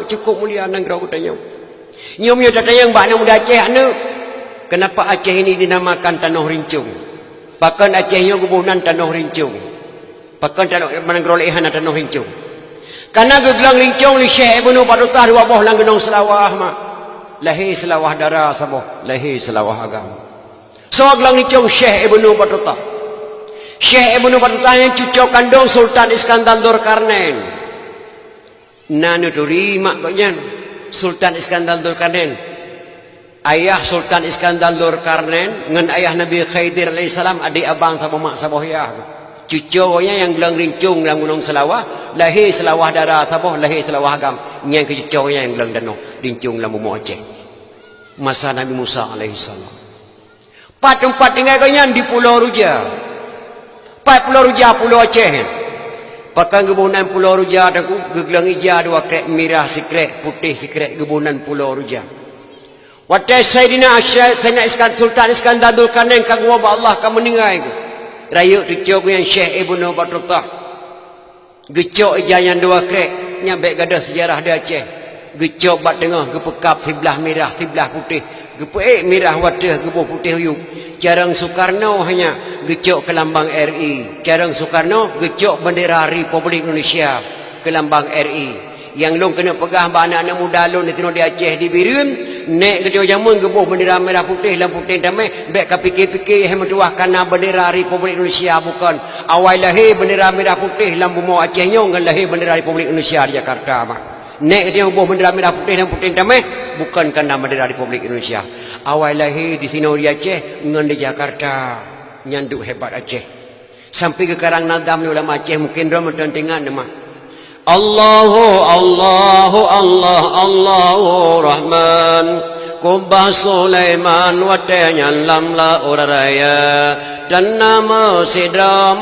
cukup mulia nang gerau tanya. Nyom dah tanya mbak nang muda Aceh anu. Kenapa Aceh ini dinamakan Tanah Rincung? Bahkan Acehnya gubunan Tanah Rincung. Bahkan tanah mana gerau lehan Tanah Rincung. Karena geglang rincung li Syekh Ibnu Battuah dua boh lang genong selawah mak. Lahir selawah darah saboh, lahir selawah agama. So geglang rincung Syekh Ibnu Battuah. Syekh Ibnu Battuah yang cucu kandung Sultan Iskandar Dzulkarnain. Nanu terima koknya Sultan Iskandar Dzulkarnain. Ayah Sultan Iskandar Dzulkarnain ngan ayah Nabi Khidir alaihissalam adik abang sama mak sabohiyah. Cucunya yang gelang rincung dalam gunung Selawah, lahir Selawah darah saboh, lahir Selawah agam. Yang cucunya yang gelang danau rincung dalam bumi Aceh. Masa Nabi Musa alaihissalam. Tempat tinggal koknya di Pulau Ruja. Pulau Ruja, Pulau Aceh. Pakai gebunan Pulau Ruja aku gegelang ija dua krek merah sikrek putih sikrek gebunan Pulau Ruja. Watai Sayyidina Sultan Iskandar Dzulkarnain kagum Allah kamu meninggal aku. Rayuk tujuh yang Syekh Ibnu Battuah. Gecok ija yang dua krek nyampe gadah sejarah di Aceh. Gecok bat tengah gepekap sebelah merah sebelah putih. Gepek merah wadah gebuh putih huyuk. Jarang Soekarno hanya gecok ke lambang RI. Jarang Soekarno gecok bendera Republik Indonesia ke lambang RI. Yang long kena pegah anak-anak muda long di tino di Aceh di Birun. Nek gecok jamun gebuh bendera merah putih dan putih damai. Bek ka fikir-fikir yang mentuah karena bendera Republik Indonesia bukan. Awal lahir bendera merah putih dalam bumi Aceh nyong dengan lahir bendera Republik Indonesia di Jakarta mah. Nek dia gebuh bendera merah putih dan putih damai. Bukan kerana bendera Republik Indonesia. Awal lahir di sini di Aceh, ngan di Jakarta, nyanduk hebat Aceh. Sampai ke Karang Nadam ni ulama Aceh mungkin dia mententingan nama. Allahu Allahu Allah Allahu Rahman. Kubah Sulaiman watenyan lamla uraraya. Dan nama sidra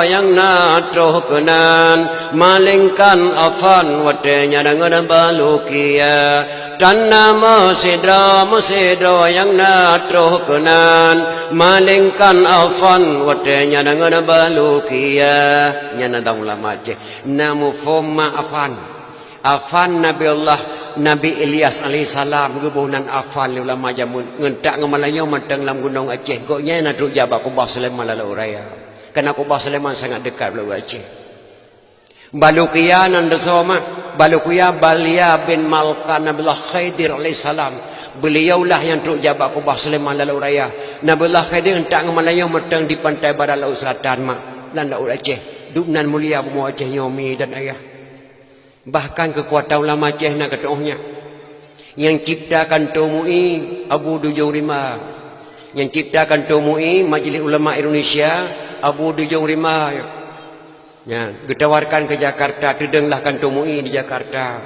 yang natruh kenan. Malingkan afan watenya dengan balukia. Dan nama sidra yang natruh kenan. Malingkan afan watenya dengan balukia. Nyana dah ulama Aceh. Namu foma afan. Afan Nabi Allah Nabi Ilyas alaihissalam gebunan afan ulama jamun ngentak ngamalanyo matang dalam gunung Aceh koknya nak duk jabak Kubah Sulaiman lalu raya kerana Kubah Sulaiman sangat dekat lalu Aceh. Baluqiyah nan desoma Baluqiyah Balia bin Malka Nabiullah Khidir alaihissalam beliaulah yang duk jabak Kubah Sulaiman lalu raya. Nabiullah Khidir ngentak ngamalanyo matang di pantai barat laut selatan mak dan laut Aceh duknan mulia bumi Aceh nyomi dan ayah. Bahkan kekuatan ulama Aceh nak ketuhnya yang ciptakan Tumui Abu Dujung Rima, yang ciptakan Tumui Majlis Ulama Indonesia Abu Dujung Rima ya, ditawarkan ke Jakarta, terdenglahkan Tumui di Jakarta.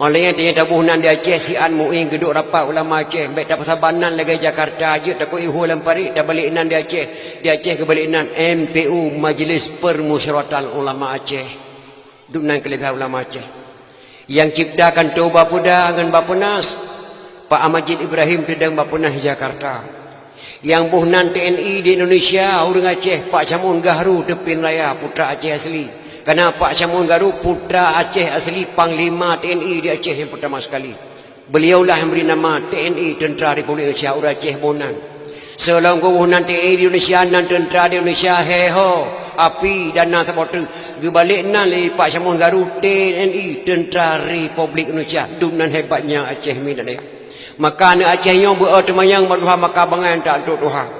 Oleh yang tanya tabuhan di Aceh sian Mui geduk rapat ulama Aceh baik tak pasabanan lagi Jakarta aja tak kau ihu lampari tak balik nan di Aceh ke balik nan MPU Majlis Permusyawaratan Ulama Aceh. Dunan kelebihan ulama Aceh yang ciptakan tu Bapuda dengan Bapunas Pak Amajid Ibrahim sedang Bapunas Jakarta yang buhnan TNI di Indonesia orang Aceh Pak Camun Gahru Depin Raya putra Aceh asli kerana Pak Camun Gahru putra Aceh asli Panglima TNI di Aceh yang pertama sekali beliaulah yang beri nama TNI Tentera Republik Indonesia orang Aceh Bonan selangkau buhnan TNI di Indonesia dan Tentera di Indonesia heho api dan nang sepotu gebalik nan li Pak Camun Gahru TNI Tentera Republik Indonesia dunan hebatnya Aceh mi dan maka anak Aceh yang bertemayang berdoa maka bangan tak untuk doa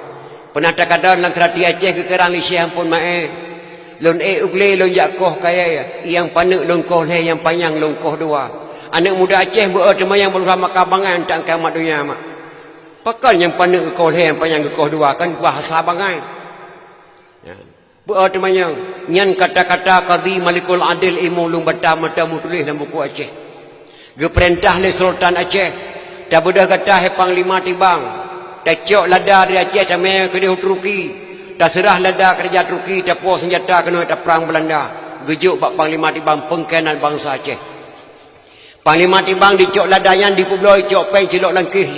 pernah tak ada dalam terhati Aceh ke kerang li syekh pun mae lon ugle lon jakoh kaya yang panek lon koh le yang panjang lon koh dua anak muda Aceh bertemayang berdoa maka bangan tak kiamat dunia mak pakal yang panek koh le yang panjang koh dua kan bahasa bangan ya. Bertemayang nyan kata-kata Qadhi Malikul Adil imulung bata mata tulis dalam buku Aceh. Geperintah le Sultan Aceh. Dah bedah kata he Panglima Tibang. Dah cok lada dari Aceh tamai ke dia Turki. Dah serah lada kerja Turki dah puas senjata kena dah perang Belanda. Gejuk bak Panglima Tibang pengkhianat bangsa Aceh. Panglima Tibang dicok ladanya di Publoi cok peng cilok langkih.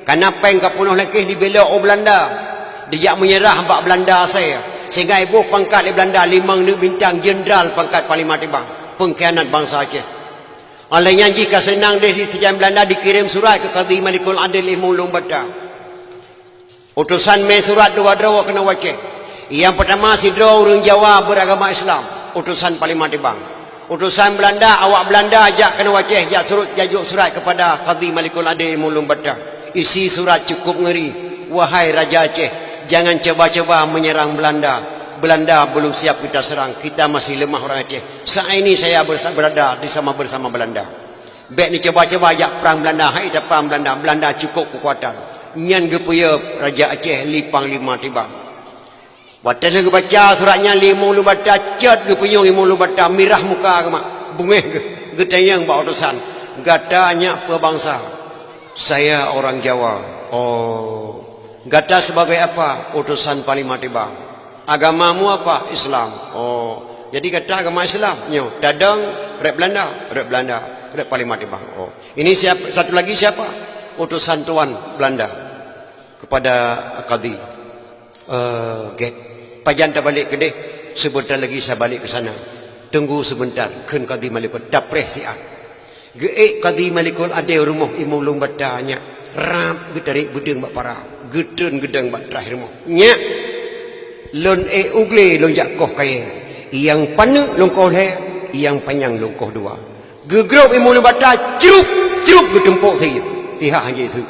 Karena peng kapunuh langkih dibelok Belanda. Dia menyerah bak Belanda saya. Sehingga ibu pangkat di Belanda 5 bintang jenderal pangkat Panglima Tibang. Pengkhianat bangsa Aceh. Olehnya jika senang dari sejarah Belanda dikirim surat ke Qadhi Malikul Adil Mulung Bata. Utusan me surat dua draw kena waceh. Yang pertama si draw orang Jawa beragama Islam. Utusan Parlimen Tibang. Utusan Belanda, awak Belanda ajak kena waceh, ajak jajuk surat kepada Qadhi Malikul Adil Mulung Bata. Isi surat cukup ngeri. Wahai Raja Aceh, jangan coba-coba menyerang Belanda. Belanda belum siap kita serang. Kita masih lemah orang Aceh. Saat ini saya berada bersama Belanda. Baik ni coba-coba ajak perang Belanda. Hai dah perang Belanda. Belanda cukup kekuatan. Nyan gepuya Raja Aceh lipang lima tibang. Waktu saya baca suratnya lima lu baca cat gepuya lima lu baca mirah muka ke mak. Bungeh ke. Getayang bawa utusan. Gatanya pebangsa. Saya orang Jawa. Oh. Gata sebagai apa? Utusan Parlimen Tibang. Agamamu apa? Islam. Oh. Jadi kata agama Islam. Nyo. Dadang rep Belanda. Rep Belanda. Rep Parlimen Tibang. Oh. Ini siapa? Satu lagi siapa? Utusan Tuan Belanda. Kepada Qadhi. Get. Pajan tak balik ke deh. Sebentar lagi saya balik ke sana. Tunggu sebentar. Ken Qadhi Malikul. Dapreh siap. Geek Qadhi Malikul ada rumah imulung batanya. Rap getarik bedeng bak para. Gedeng gedeng bak terakhir rumah. Nyak. Lon ugle lon jakoh kaya. Yang panu longkoh le. Yang panjang longkoh dua. Gegrop imulung bata. Cerup. Cerup getempuk saya. Tihak hanya itu.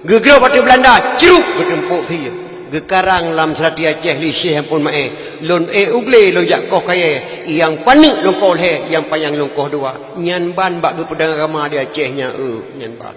Gegrop batu Belanda. Cerup getempuk saya. Gekarang lam serati Aceh li syekh pun mae. Lon ugle lon jakoh kaya. Yang panu longkoh le. Yang panjang longkoh dua. Nyan ban bak gepedang agama di Acehnya. Nyan ban.